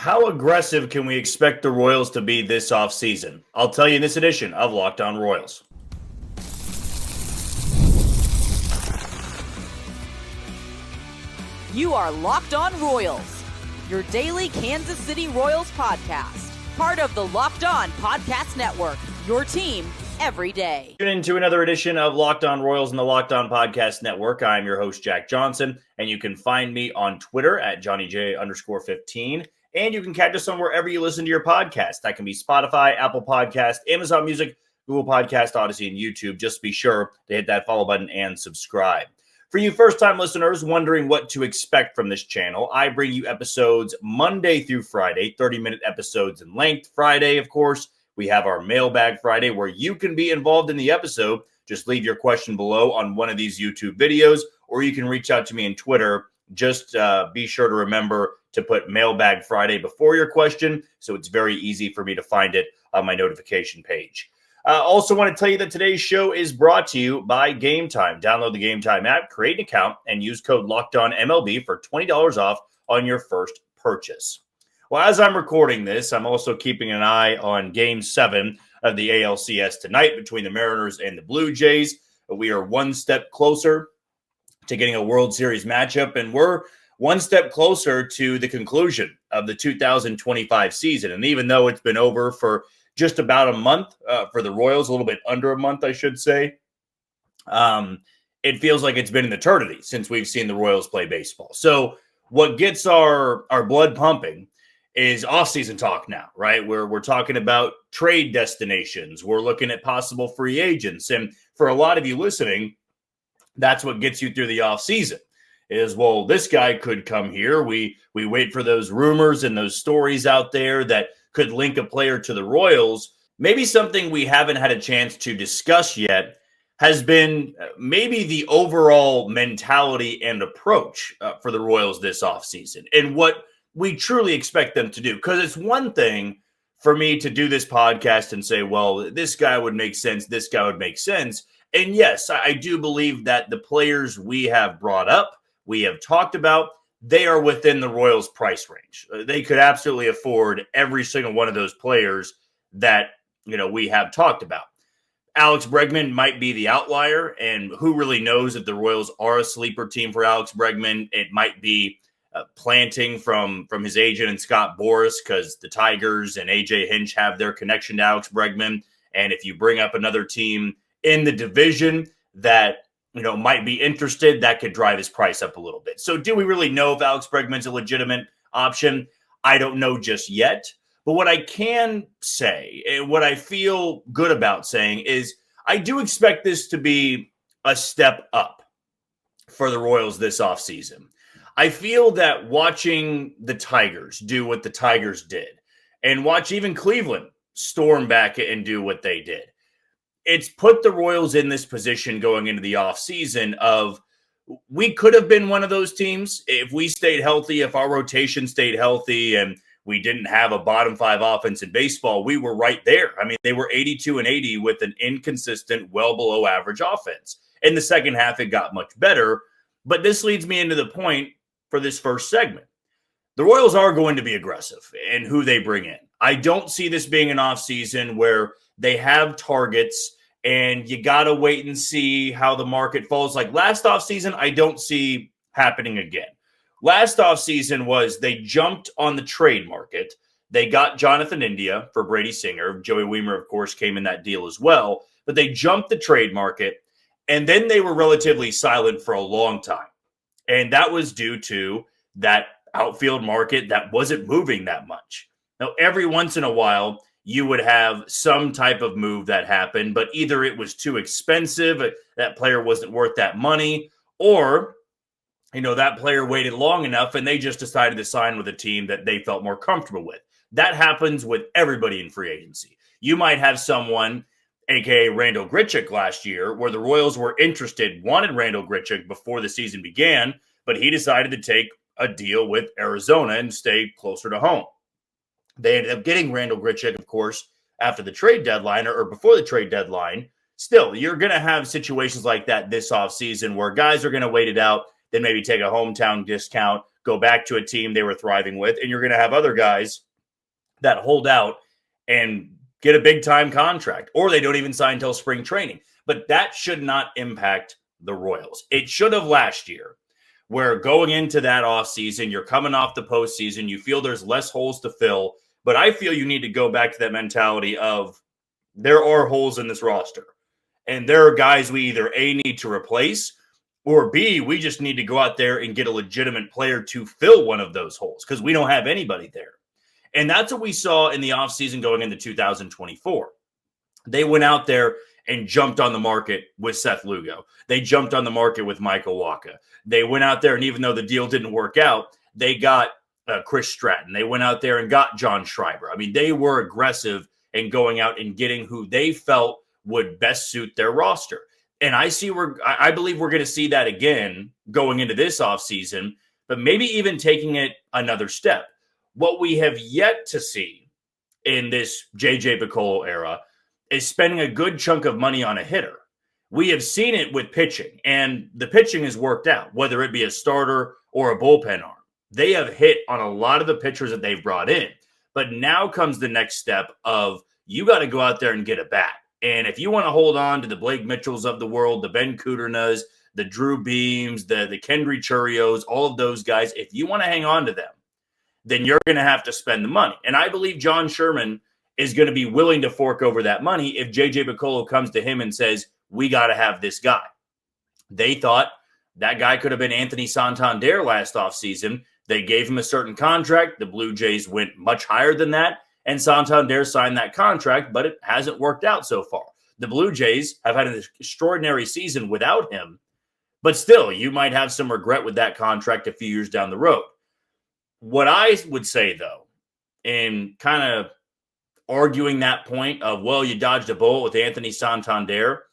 How aggressive can we expect the Royals to be this offseason? I'll tell you in this edition of Locked On Royals. You are Locked On Royals, your daily Kansas City Royals podcast. Part of the Locked On Podcast Network, your team every day. Tune into another edition of Locked On Royals in the Locked On Podcast Network. I'm your host, Jack Johnson, and you can find me on Twitter at JohnnyJ_15. And you can catch us on wherever you listen to your podcast. That can be Spotify, Apple Podcast, Amazon Music, Google Podcast, Odyssey, and YouTube. Just be sure to hit that follow button and subscribe. For you first-time listeners wondering what to expect from this channel, I bring you episodes Monday through Friday, 30-minute episodes in length. Friday, of course, we have our Mailbag Friday where you can be involved in the episode. Just leave your question below on one of these YouTube videos, or you can reach out to me on Twitter. Just be sure to remember to put Mailbag Friday before your question, so it's very easy for me to find it on my notification page. Also want to tell you that today's show is brought to you by Gametime. Download the Gametime app, create an account, and use code LOCKEDONMLB for $20 off on your first purchase. Well, as I'm recording this, I'm also keeping an eye on Game 7 of the ALCS tonight between the Mariners and the Blue Jays. We are one step closer to getting a World Series matchup, and we're one step closer to the conclusion of the 2025 season. And even though it's been over for just about a month for the Royals, a little bit under a month, I should say, it feels like it's been an eternity since we've seen the Royals play baseball. So what gets our blood pumping is offseason talk now, right? We're talking about trade destinations. We're looking at possible free agents. And for a lot of you listening, that's what gets you through the offseason. Is, well, this guy could come here. We wait for those rumors and those stories out there that could link a player to the Royals. Maybe something we haven't had a chance to discuss yet has been maybe the overall mentality and approach for the Royals this offseason and what we truly expect them to do. Because it's one thing for me to do this podcast and say, well, this guy would make sense, this guy would make sense. And yes, I do believe that the players we have brought up, we have talked about, they are within the Royals' price range. They could absolutely afford every single one of those players that, we have talked about. Alex Bregman might be the outlier, and who really knows if the Royals are a sleeper team for Alex Bregman. It might be planting from his agent and Scott Boras, because the Tigers and AJ Hinch have their connection to Alex Bregman. And if you bring up another team in the division that might be interested, that could drive his price up a little bit. So do we really know if Alex Bregman's a legitimate option? I don't know just yet. But what I can say, and what I feel good about saying, is I do expect this to be a step up for the Royals this offseason. I feel that watching the Tigers do what the Tigers did, and watch even Cleveland storm back and do what they did, it's put the Royals in this position going into the offseason of, we could have been one of those teams if we stayed healthy, if our rotation stayed healthy and we didn't have a bottom five offense in baseball. We were right there. I mean, they were 82-80 with an inconsistent, well below average offense. In the second half, it got much better. But this leads me into the point for this first segment. The Royals are going to be aggressive in who they bring in. I don't see this being an offseason where they have targets and you got to wait and see how the market falls. Like last offseason, I don't see happening again. Last offseason was they jumped on the trade market. They got Jonathan India for Brady Singer. Joey Weimer, of course, came in that deal as well. But they jumped the trade market, and then they were relatively silent for a long time. And that was due to that outfield market that wasn't moving that much. Now, every once in a while, you would have some type of move that happened, but either it was too expensive, that player wasn't worth that money, or, that player waited long enough and they just decided to sign with a team that they felt more comfortable with. That happens with everybody in free agency. You might have someone, aka Randal Grichuk last year, where the Royals were interested, wanted Randal Grichuk before the season began, but he decided to take a deal with Arizona and stay closer to home. They ended up getting Randal Grichuk, of course, after the trade deadline or before the trade deadline. Still, you're going to have situations like that this offseason where guys are going to wait it out, then maybe take a hometown discount, go back to a team they were thriving with, and you're going to have other guys that hold out and get a big-time contract, or they don't even sign until spring training. But that should not impact the Royals. It should have last year, where going into that offseason, you're coming off the postseason, you feel there's less holes to fill, but I feel you need to go back to that mentality of there are holes in this roster, and there are guys we either A, need to replace, or B, we just need to go out there and get a legitimate player to fill one of those holes because we don't have anybody there. And that's what we saw in the offseason going into 2024. They went out there and jumped on the market with Seth Lugo. They jumped on the market with Michael Wacha. They went out there, and even though the deal didn't work out, they got Chris Stratton. They went out there and got John Schreiber. I mean, they were aggressive in going out and getting who they felt would best suit their roster. And I believe we're going to see that again going into this offseason, but maybe even taking it another step. What we have yet to see in this J.J. Picollo era is spending a good chunk of money on a hitter. We have seen it with pitching, and the pitching has worked out, whether it be a starter or a bullpen arm. They have hit on a lot of the pitchers that they've brought in. But now comes the next step of you got to go out there and get a bat. And if you want to hold on to the Blake Mitchells of the world, the Ben Kudernas, the Drew Beams, the Kendry Churios, all of those guys, if you want to hang on to them, then you're going to have to spend the money. And I believe John Sherman is going to be willing to fork over that money if J.J. Picollo comes to him and says, we got to have this guy. They thought that guy could have been Anthony Santander last offseason. They gave him a certain contract. The Blue Jays went much higher than that, and Santander signed that contract, but it hasn't worked out so far. The Blue Jays have had an extraordinary season without him, but still, you might have some regret with that contract a few years down the road. What I would say, though, in kind of arguing that point of, well, you dodged a bullet with Anthony Santander,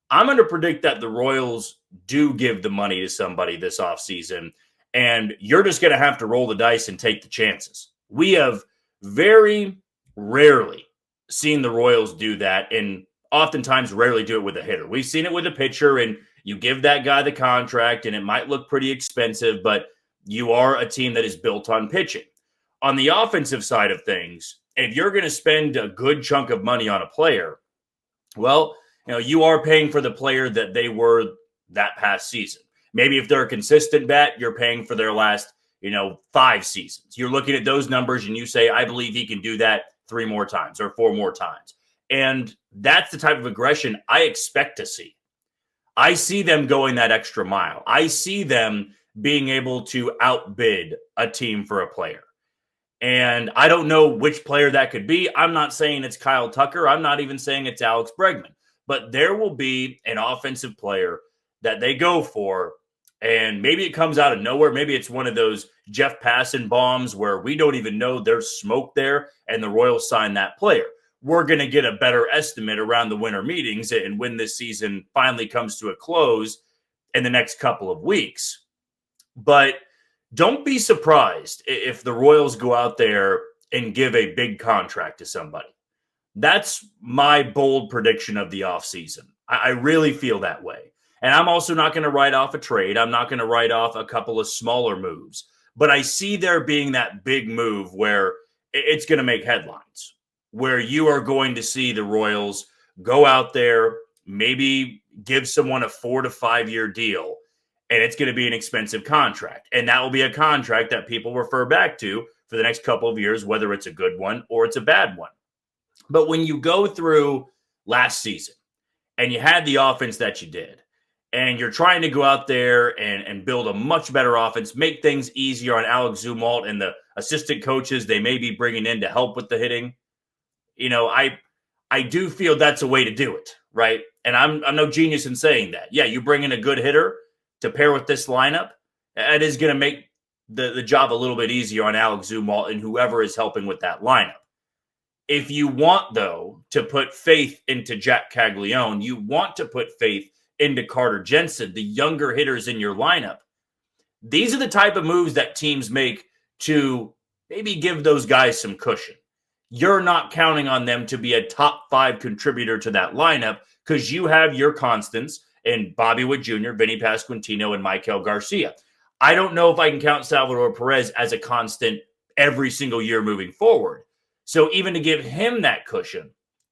I'm going to predict that the Royals do give the money to somebody this offseason, and you're just going to have to roll the dice and take the chances. We have very rarely seen the Royals do that, and oftentimes rarely do it with a hitter. We've seen it with a pitcher, and you give that guy the contract, and it might look pretty expensive, but you are a team that is built on pitching. On the offensive side of things, if you're going to spend a good chunk of money on a player, well, you are paying for the player that they were that past season. Maybe if they're a consistent bat, you're paying for their last, 5 seasons. You're looking at those numbers and you say, I believe he can do that 3 more times or 4 more times. And that's the type of aggression I expect to see. I see them going that extra mile. I see them being able to outbid a team for a player. And I don't know which player that could be. I'm not saying it's Kyle Tucker. I'm not even saying it's Alex Bregman. But there will be an offensive player that they go for, and maybe it comes out of nowhere. Maybe it's one of those Jeff Passan bombs where we don't even know there's smoke there, and the Royals sign that player. We're going to get a better estimate around the winter meetings and when this season finally comes to a close in the next couple of weeks. But don't be surprised if the Royals go out there and give a big contract to somebody. That's my bold prediction of the offseason. I really feel that way. And I'm also not going to write off a trade. I'm not going to write off a couple of smaller moves. But I see there being that big move where it's going to make headlines, where you are going to see the Royals go out there, maybe give someone a 4 to 5 year deal, and it's going to be an expensive contract. And that will be a contract that people refer back to for the next couple of years, whether it's a good one or it's a bad one. But when you go through last season and you had the offense that you did, and you're trying to go out there and build a much better offense, make things easier on Alex Zumwalt and the assistant coaches they may be bringing in to help with the hitting, I do feel that's a way to do it, right? And I'm no genius in saying that. Yeah, you bring in a good hitter to pair with this lineup, that is going to make the job a little bit easier on Alex Zumwalt and whoever is helping with that lineup. If you want, though, to put faith into Jack Caglione, you want to put faith into Carter Jensen, the younger hitters in your lineup, these are the type of moves that teams make to maybe give those guys some cushion. You're not counting on them to be a top 5 contributor to that lineup because you have your constants in Bobby Witt Jr., Vinny Pasquantino, and Maikel Garcia. I don't know if I can count Salvador Perez as a constant every single year moving forward. So even to give him that cushion,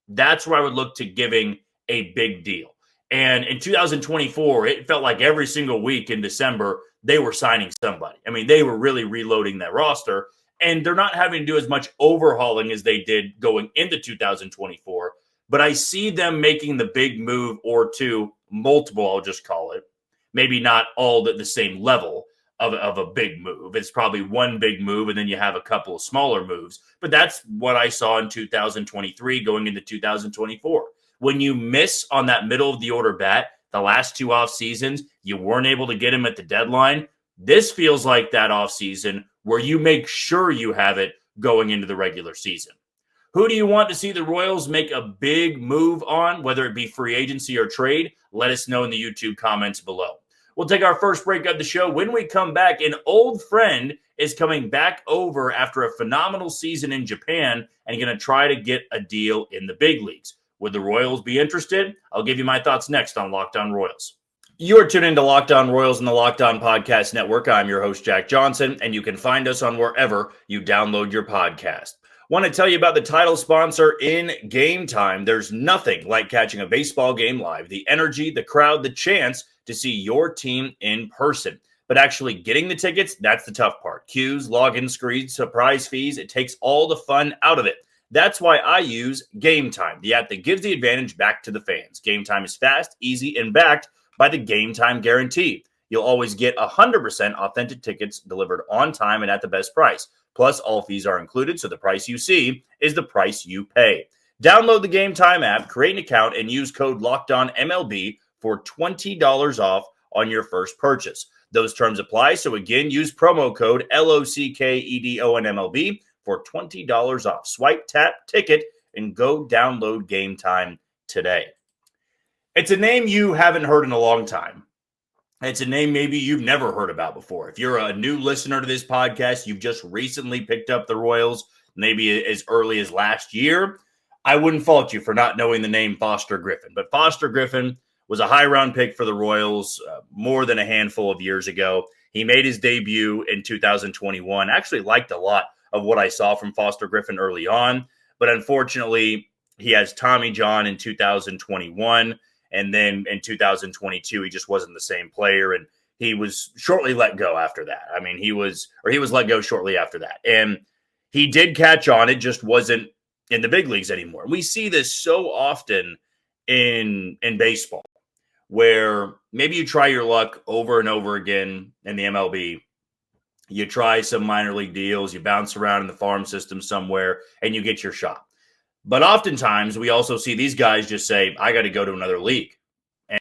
that's where I would look to giving a big deal. And in 2024, it felt like every single week in December, they were signing somebody. I mean, they were really reloading that roster, and they're not having to do as much overhauling as they did going into 2024. But I see them making the big move or two, multiple, I'll just call it, maybe not all at the same level of a big move. It's probably one big move, and then you have a couple of smaller moves. But that's what I saw in 2023 going into 2024. When you miss on that middle of the order bat, the last two off seasons, you weren't able to get him at the deadline. This feels like that off season where you make sure you have it going into the regular season. Who do you want to see the Royals make a big move on, whether it be free agency or trade? Let us know in the YouTube comments below. We'll take our first break of the show. When we come back, an old friend is coming back over after a phenomenal season in Japan and going to try to get a deal in the big leagues. Would the Royals be interested? I'll give you my thoughts next on Locked On Royals. You are tuned into Locked On Royals and the Locked On Podcast Network. I'm your host, Jack Johnson, and you can find us on wherever you download your podcast. Want to tell you about the title sponsor in Gametime. There's nothing like catching a baseball game live. The energy, the crowd, the chance to see your team in person. But actually getting the tickets, that's the tough part. Queues, login screens, surprise fees, it takes all the fun out of it. That's why I use Gametime, the app that gives the advantage back to the fans. Gametime is fast, easy, and backed by the Gametime guarantee. You'll always get 100% authentic tickets delivered on time and at the best price. Plus, all fees are included, so the price you see is the price you pay. Download the Gametime app, create an account, and use code LOCKEDONMLB for $20 off on your first purchase. Those terms apply, so again, use promo code LOCKEDONMLB for $20 off. Swipe, tap, ticket, and go download Gametime today. It's a name you haven't heard in a long time. It's a name maybe you've never heard about before. If you're a new listener to this podcast, you've just recently picked up the Royals, maybe as early as last year, I wouldn't fault you for not knowing the name Foster Griffin. But Foster Griffin was a high-round pick for the Royals more than a handful of years ago. He made his debut in 2021. Actually liked a lot of what I saw from Foster Griffin early on. But unfortunately, he has Tommy John in 2021. And then in 2022, he just wasn't the same player. And he was shortly let go after that. I mean, he was let go shortly after that. And he did catch on. It just wasn't in the big leagues anymore. We see this so often in baseball, where maybe you try your luck over and over again in the MLB. You try some minor league deals, you bounce around in the farm system somewhere, and you get your shot. But oftentimes, we also see these guys just say, I got to go to another league.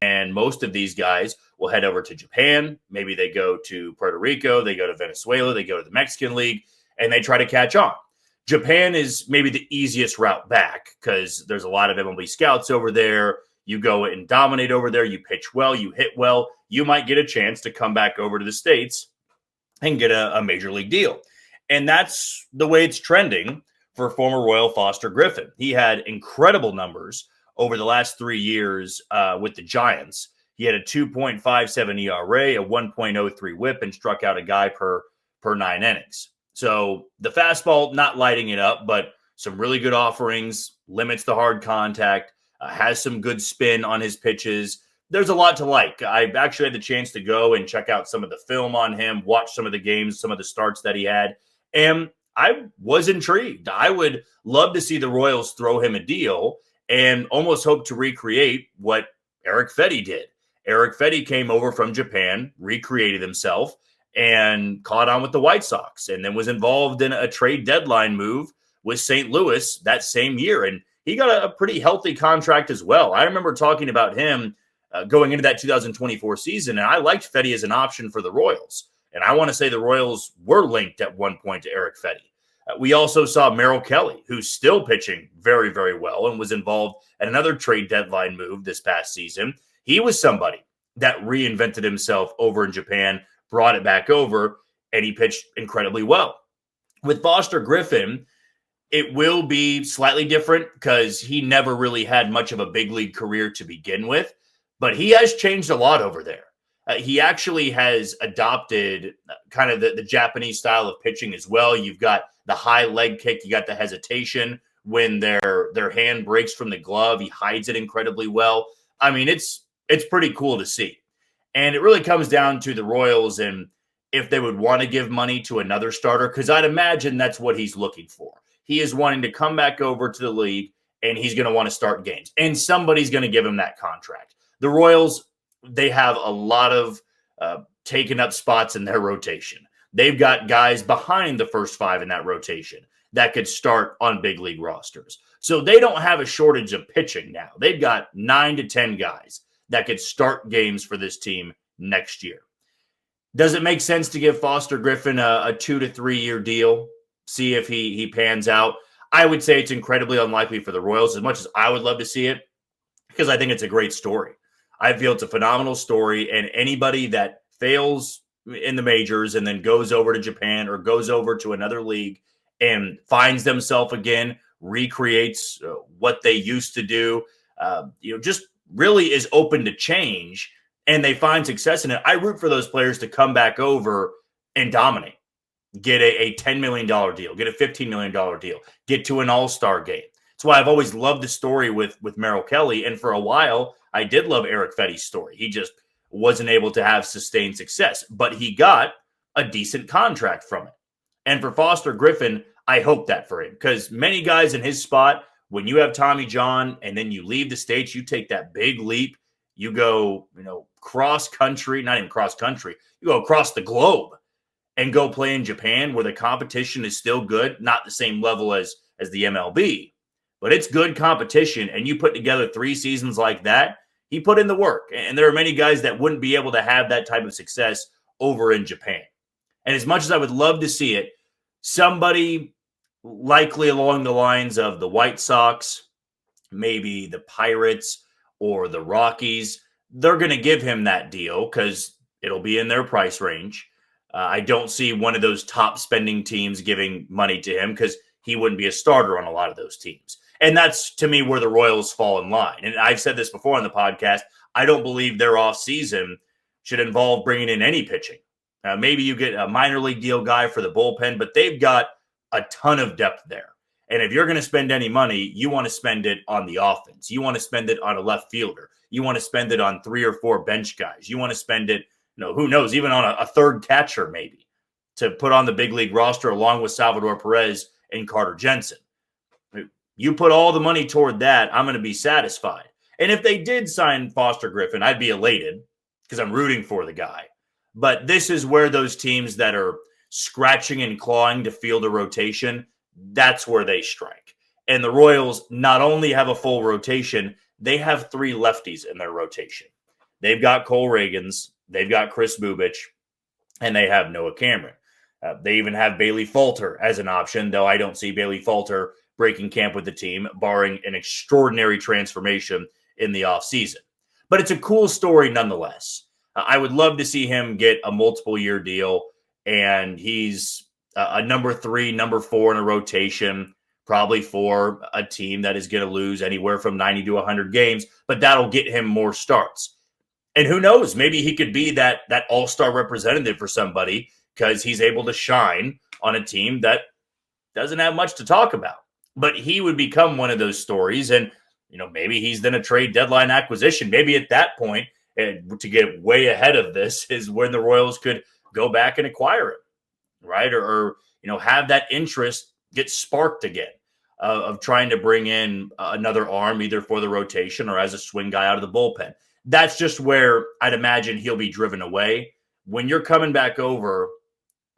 And most of these guys will head over to Japan. Maybe they go to Puerto Rico, they go to Venezuela, they go to the Mexican League, and they try to catch on. Japan is maybe the easiest route back because there's a lot of MLB scouts over there. You go and dominate over there. You pitch well. You hit well. You might get a chance to come back over to the States and get a major league deal. And that's the way it's trending for former Royal Foster Griffin. He had incredible numbers over the last 3 years with the Giants. He had a 2.57 ERA, a 1.03 whip, and struck out a guy per 9 innings. So the fastball, not lighting it up, but some really good offerings, limits the hard contact, has some good spin on his pitches. There's a lot to like. I actually had the chance to go and check out some of the film on him, watch some of the games, some of the starts that he had, and I was intrigued. I would love to see the Royals throw him a deal and almost hope to recreate what Eric Fedde did. Eric Fedde came over from Japan, recreated himself, and caught on with the White Sox, and then was involved in a trade deadline move with St. Louis that same year. And he got a pretty healthy contract as well. I remember talking about him going into that 2024 season, and I liked Fedde as an option for the Royals. And I want to say the Royals were linked at one point to Eric Fedde. We also saw Merrill Kelly, who's still pitching very, very well and was involved in another trade deadline move this past season. He was somebody that reinvented himself over in Japan, brought it back over, and he pitched incredibly well. With Foster Griffin, it will be slightly different because he never really had much of a big league career to begin with, but he has changed a lot over there. He actually has adopted kind of the Japanese style of pitching as well. You've got the high leg kick. You got the hesitation when their hand breaks from the glove. He hides it incredibly well. I mean, it's pretty cool to see. And it really comes down to the Royals and if they would want to give money to another starter, because I'd imagine that's what he's looking for. He is wanting to come back over to the league, and he's going to want to start games. And somebody's going to give him that contract. The Royals, they have a lot of taken up spots in their rotation. They've got guys behind the first five in that rotation that could start on big league rosters. So they don't have a shortage of pitching now. They've got 9 to 10 guys that could start games for this team next year. Does it make sense to give Foster Griffin a 2 to 3 year deal? See if he pans out. I would say it's incredibly unlikely for the Royals, as much as I would love to see it, because I think it's a great story. I feel it's a phenomenal story, and anybody that fails in the majors and then goes over to Japan or goes over to another league and finds themselves again, recreates what they used to do, just really is open to change, and they find success in it. I root for those players to come back over and dominate. Get a $10 million deal, get a $15 million deal, get to an all-star game. That's why I've always loved the story with Merrill Kelly. And for a while, I did love Eric Fetty's story. He just wasn't able to have sustained success, but he got a decent contract from it. And for Foster Griffin, I hope that for him, because many guys in his spot, when you have Tommy John and then you leave the States, you take that big leap, you go, cross country, not even cross country, you go across the globe and go play in Japan where the competition is still good, not the same level as the MLB, but it's good competition. And you put together 3 seasons like that, he put in the work. And there are many guys that wouldn't be able to have that type of success over in Japan. And as much as I would love to see it, somebody likely along the lines of the White Sox, maybe the Pirates or the Rockies, they're going to give him that deal because it'll be in their price range. I don't see one of those top spending teams giving money to him because he wouldn't be a starter on a lot of those teams. And that's, to me, where the Royals fall in line. And I've said this before on the podcast, I don't believe their offseason should involve bringing in any pitching. Maybe you get a minor league deal guy for the bullpen, but they've got a ton of depth there. And if you're going to spend any money, you want to spend it on the offense. You want to spend it on a left fielder. You want to spend it on 3 or 4 bench guys. You want to spend it, who knows, even on a third catcher maybe to put on the big league roster along with Salvador Perez and Carter Jensen. You put all the money toward that, I'm going to be satisfied. And if they did sign Foster Griffin, I'd be elated because I'm rooting for the guy. But this is where those teams that are scratching and clawing to field a rotation, that's where they strike. And the Royals not only have a full rotation, they have 3 lefties in their rotation. They've got Cole Reagans, they've got Chris Bubich, and they have Noah Cameron. They even have Bailey Falter as an option, though I don't see Bailey Falter breaking camp with the team, barring an extraordinary transformation in the offseason. But it's a cool story nonetheless. I would love to see him get a multiple-year deal, and he's a number 3, number 4 in a rotation, probably for a team that is going to lose anywhere from 90 to 100 games, but that'll get him more starts. And who knows, maybe he could be that all-star representative for somebody because he's able to shine on a team that doesn't have much to talk about. But he would become one of those stories, and maybe he's then a trade deadline acquisition. Maybe at that point, to get way ahead of this, is when the Royals could go back and acquire him, right? Or have that interest get sparked again of trying to bring in another arm either for the rotation or as a swing guy out of the bullpen. That's just where I'd imagine he'll be driven away. When you're coming back over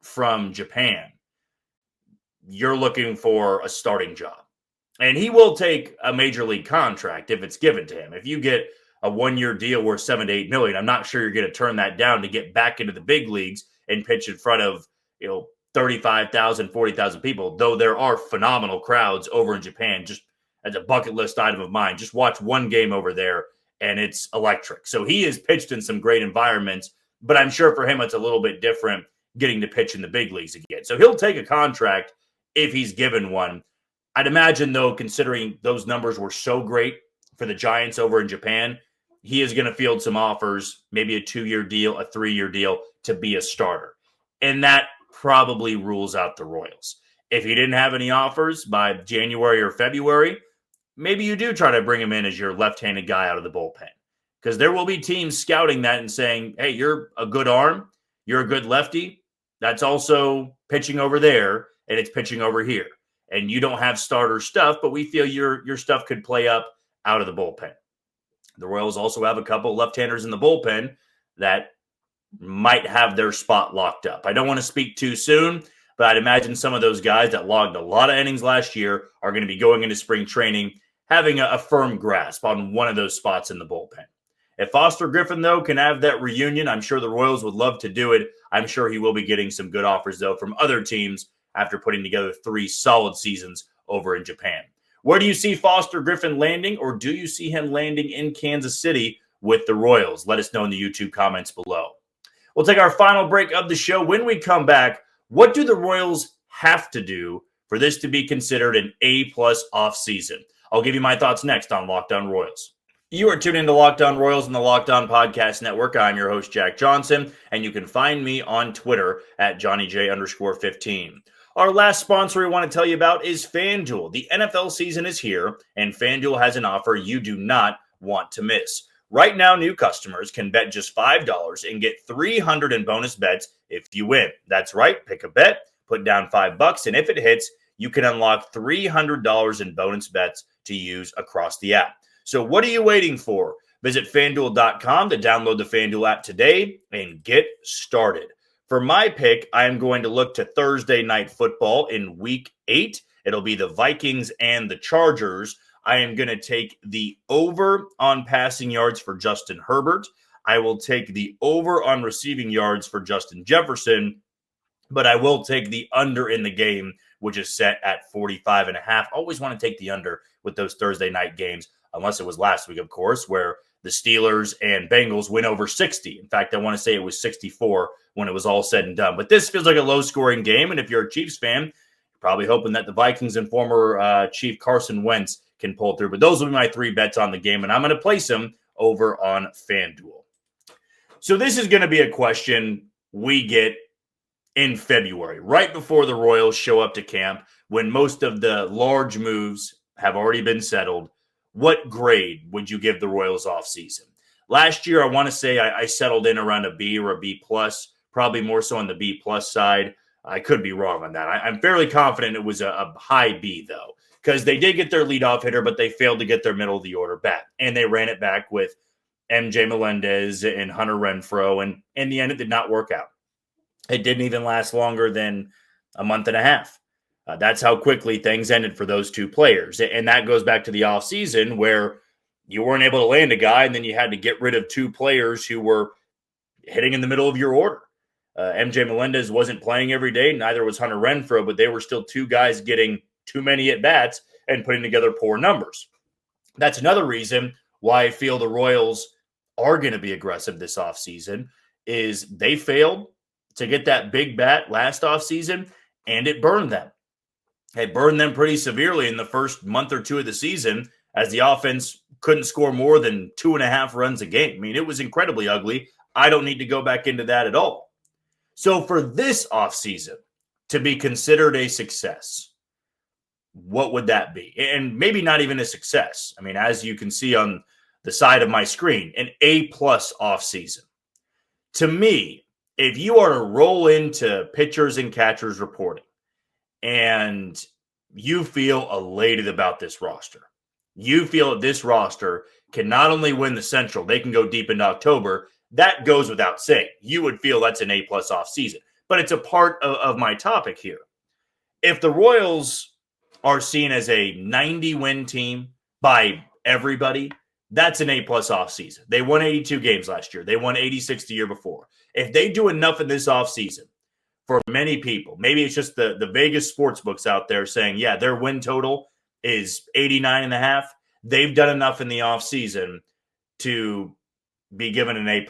from Japan, you're looking for a starting job. And he will take a major league contract if it's given to him. If you get a 1-year deal worth $7 to $8 million, I'm not sure you're going to turn that down to get back into the big leagues and pitch in front of 35,000, 40,000 people, though there are phenomenal crowds over in Japan. Just as a bucket list item of mine, just watch one game over there and it's electric. So he has pitched in some great environments, but I'm sure for him it's a little bit different getting to pitch in the big leagues again. So he'll take a contract if he's given one. I'd imagine, though, considering those numbers were so great for the Giants over in Japan, he is going to field some offers, maybe a 2-year deal, a 3-year deal to be a starter. And that probably rules out the Royals. If he didn't have any offers by January or February, maybe you do try to bring him in as your left-handed guy out of the bullpen. Because there will be teams scouting that and saying, hey, you're a good arm, you're a good lefty. That's also pitching over there, and it's pitching over here. And you don't have starter stuff, but we feel your stuff could play up out of the bullpen. The Royals also have a couple left-handers in the bullpen that might have their spot locked up. I don't want to speak too soon, but I'd imagine some of those guys that logged a lot of innings last year are going to be going into spring training having a firm grasp on one of those spots in the bullpen. If Foster Griffin, though, can have that reunion, I'm sure the Royals would love to do it. I'm sure he will be getting some good offers, though, from other teams after putting together 3 solid seasons over in Japan. Where do you see Foster Griffin landing, or do you see him landing in Kansas City with the Royals? Let us know in the YouTube comments below. We'll take our final break of the show. When we come back, what do the Royals have to do for this to be considered an A-plus offseason? I'll give you my thoughts next on Locked On Royals. You are tuned into Locked On Royals and the Locked On Podcast Network. I'm your host, Jack Johnson, and you can find me on Twitter at JohnnyJ_15. Our last sponsor we want to tell you about is FanDuel. The NFL season is here, and FanDuel has an offer you do not want to miss. Right now, new customers can bet just $5 and get $300 in bonus bets if you win. That's right. Pick a bet, put down $5, and if it hits, you can unlock $300 in bonus bets to use across the app. So what are you waiting for? Visit FanDuel.com to download the FanDuel app today and get started. For my pick, I am going to look to Thursday Night Football in Week 8. It'll be the Vikings and the Chargers. I am going to take the over on passing yards for Justin Herbert. I will take the over on receiving yards for Justin Jefferson, but I will take the under in the game, which is set at 45.5. Always want to take the under with those Thursday night games, unless it was last week, of course, where the Steelers and Bengals went over 60. In fact, I want to say it was 64 when it was all said and done. But this feels like a low-scoring game, and if you're a Chiefs fan, you're probably hoping that the Vikings and former Chief Carson Wentz can pull through. But those will be my 3 bets on the game, and I'm going to place them over on FanDuel. So this is going to be a question we get in February, right before the Royals show up to camp, when most of the large moves have already been settled. What grade would you give the Royals offseason? Last year, I want to say I settled in around a B or a B+, probably more so on the B+ side. I could be wrong on that. I'm fairly confident it was a high B, though, because they did get their leadoff hitter, but they failed to get their middle of the order back. And they ran it back with MJ Melendez and Hunter Renfroe, and in the end, it did not work out. It didn't even last longer than a month and a half. That's how quickly things ended for those 2 players. And that goes back to the offseason where you weren't able to land a guy, and then you had to get rid of 2 players who were hitting in the middle of your order. MJ Melendez wasn't playing every day. Neither was Hunter Renfroe, but they were still 2 guys getting too many at-bats and putting together poor numbers. That's another reason why I feel the Royals are going to be aggressive this offseason, is they failed to get that big bat last offseason, and it burned them. It burned them pretty severely in the first month or 2 of the season, as the offense couldn't score more than 2.5 runs a game. I mean, it was incredibly ugly. I don't need to go back into that at all. So for this offseason to be considered a success, what would that be? And maybe not even a success. I mean, as you can see on the side of my screen, an A+ offseason. To me, if you are to roll into pitchers and catchers reporting, and you feel elated about this roster, you feel that this roster can not only win the Central, they can go deep into October. That goes without saying. You would feel that's an A+ offseason. But it's a part of my topic here. If the Royals are seen as a 90-win team by everybody, that's an A+ offseason. They won 82 games last year. They won 86 the year before. If they do enough in this offseason, for many people, maybe it's just the Vegas sports books out there saying, yeah, their win total is 89.5. They've done enough in the offseason to be given an A+.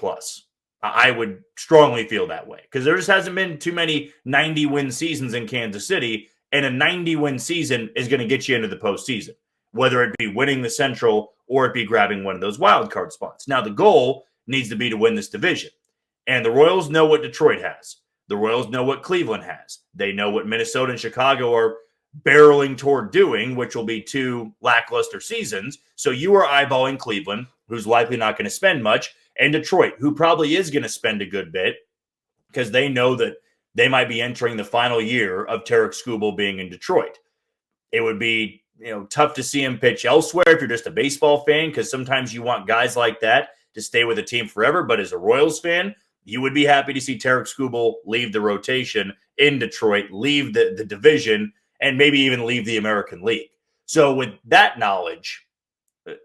I would strongly feel that way, because there just hasn't been too many 90-win seasons in Kansas City, and a 90-win season is going to get you into the postseason. whether it be winning the Central or it be grabbing one of those wild card spots. Now, the goal needs to be to win this division. And the Royals know what Detroit has. The Royals know what Cleveland has. They know what Minnesota and Chicago are barreling toward doing, which will be 2 lackluster seasons. So you are eyeballing Cleveland, who's likely not going to spend much, and Detroit, who probably is going to spend a good bit because they know that they might be entering the final year of Tarek Skubal being in Detroit. It would be tough to see him pitch elsewhere if you're just a baseball fan, because sometimes you want guys like that to stay with a team forever. But as a Royals fan, you would be happy to see Tarek Skubal leave the rotation in Detroit, leave the division, and maybe even leave the American League. So with that knowledge,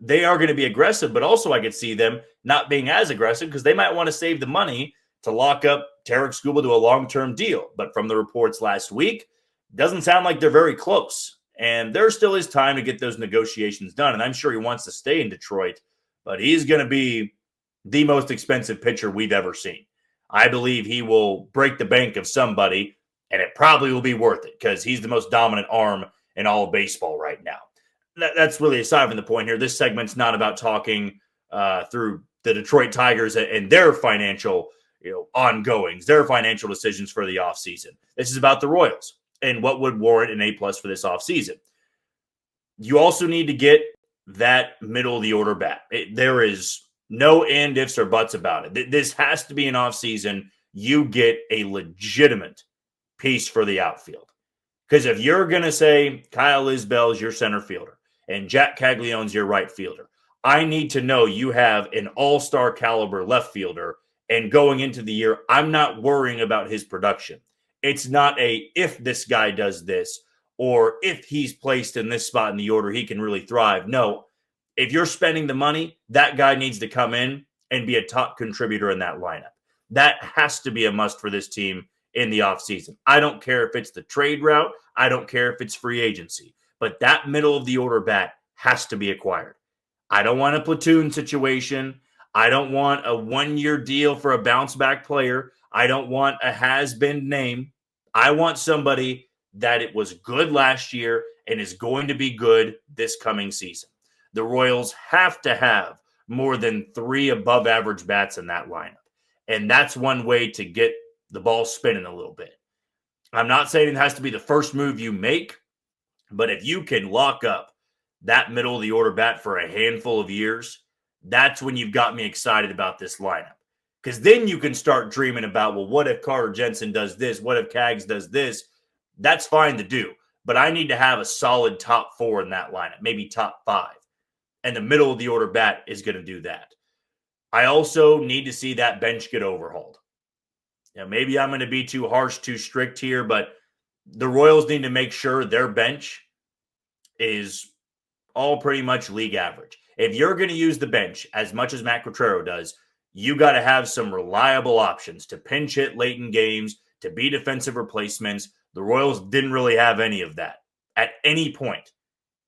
they are going to be aggressive, but also I could see them not being as aggressive because they might want to save the money to lock up Tarek Skubal to a long-term deal. But from the reports last week, it doesn't sound like they're very close. And there still is time to get those negotiations done. And I'm sure he wants to stay in Detroit, but he's going to be the most expensive pitcher we've ever seen. I believe he will break the bank of somebody, and it probably will be worth it because he's the most dominant arm in all of baseball right now. That's really aside from the point here. This segment's not about talking through the Detroit Tigers and their financial ongoings, their financial decisions for the offseason. This is about the Royals and what would warrant an A+ for this offseason. You also need to get that middle of the order bat. There is no and ifs or buts about it. This has to be an offseason. You get a legitimate piece for the outfield. Because if you're going to say Kyle Isbell is your center fielder and Jack Caglione's your right fielder, I need to know you have an all-star caliber left fielder. And going into the year, I'm not worrying about his production. It's not a if this guy does this or if he's placed in this spot in the order, he can really thrive. No, if you're spending the money, that guy needs to come in and be a top contributor in that lineup. That has to be a must for this team in the offseason. I don't care if it's the trade route. I don't care if it's free agency. But that middle of the order bat has to be acquired. I don't want a platoon situation. I don't want a one-year deal for a bounce-back player. I don't want a has-been name. I want somebody that it was good last year and is going to be good this coming season. The Royals have to have more than 3 above-average bats in that lineup. And that's one way to get the ball spinning a little bit. I'm not saying it has to be the first move you make, but if you can lock up that middle of the order bat for a handful of years, that's when you've got me excited about this lineup. Because then you can start dreaming about, well, what if Carter Jensen does this? What if Cags does this? That's fine to do. But I need to have a solid top 4 in that lineup, maybe top 5. And the middle of the order bat is going to do that. I also need to see that bench get overhauled. Maybe I'm going to be too harsh, too strict here, but the Royals need to make sure their bench is all pretty much league average. If you're going to use the bench as much as Matt Quatraro does, you got to have some reliable options to pinch hit late in games, to be defensive replacements. The Royals didn't really have any of that at any point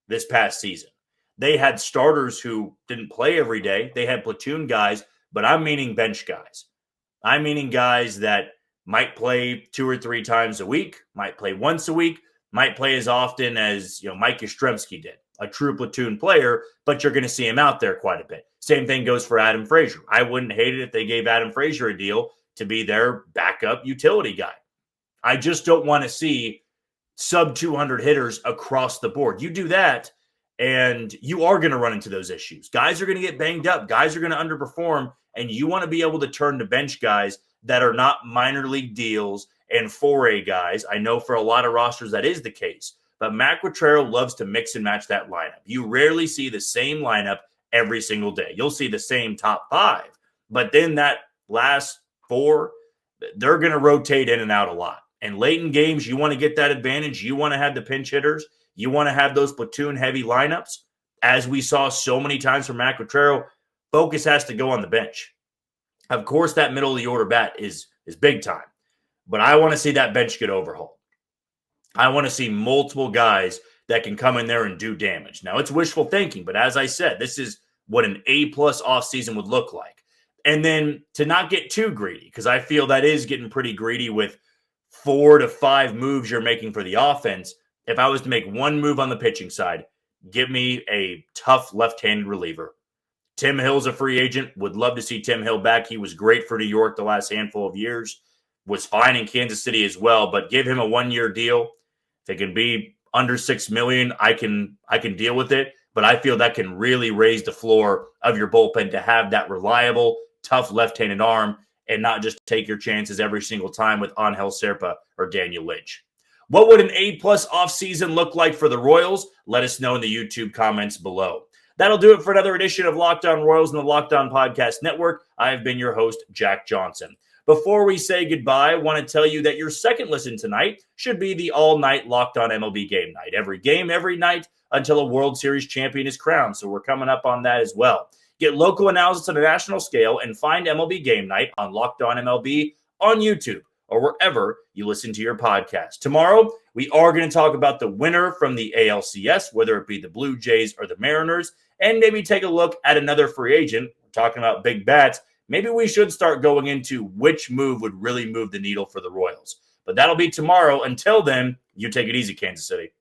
this past season. They had starters who didn't play every day. They had platoon guys, but I'm meaning bench guys. I'm meaning guys that might play 2 or 3 times a week, might play once a week, might play as often as Mike Yastrzemski did, a true platoon player, but you're going to see him out there quite a bit. Same thing goes for Adam Frazier. I wouldn't hate it if they gave Adam Frazier a deal to be their backup utility guy. I just don't want to see sub 200 hitters across the board. You do that, and you are going to run into those issues. Guys are going to get banged up. Guys are going to underperform, and you want to be able to turn to bench guys that are not minor league deals and 4A guys. I know for a lot of rosters that is the case, but Matt Quatraro loves to mix and match that lineup. You rarely see the same lineup every single day. You'll see the same top 5, but then that last 4, they're going to rotate in and out a lot. And late in games, you want to get that advantage. You want to have the pinch hitters. You want to have those platoon-heavy lineups. As we saw so many times from Matt Quatraro, focus has to go on the bench. Of course, that middle of the order bat is big time. But I want to see that bench get overhauled. I want to see multiple guys that can come in there and do damage. Now, it's wishful thinking, but as I said, this is what an A+ offseason would look like. And then to not get too greedy, because I feel that is getting pretty greedy with 4 to 5 moves you're making for the offense. If I was to make one move on the pitching side, Give me a tough left-handed reliever. Tim Hill's a free agent. Would love to see Tim Hill back. He was great for New York the last handful of years. Was fine in Kansas City as well, but give him a 1-year deal. If it can be under $6 million, I can deal with it. But I feel that can really raise the floor of your bullpen to have that reliable, tough left-handed arm and not just take your chances every single time with Angel Serpa or Daniel Lynch. What would an A-plus offseason look like for the Royals? Let us know in the YouTube comments below. That'll do it for another edition of Locked On Royals and the Locked On Podcast Network. I have been your host, Jack Johnson. Before we say goodbye, I want to tell you that your second listen tonight should be the all-night Locked On MLB Game Night. Every game, every night, until a World Series champion is crowned. So we're coming up on that as well. Get local analysis on a national scale and find MLB Game Night on Locked On MLB on YouTube or wherever you listen to your podcast. Tomorrow, we are going to talk about the winner from the ALCS, whether it be the Blue Jays or the Mariners, and maybe take a look at another free agent. We're talking about big bats. Maybe we should start going into which move would really move the needle for the Royals. But that'll be tomorrow. Until then, you take it easy, Kansas City.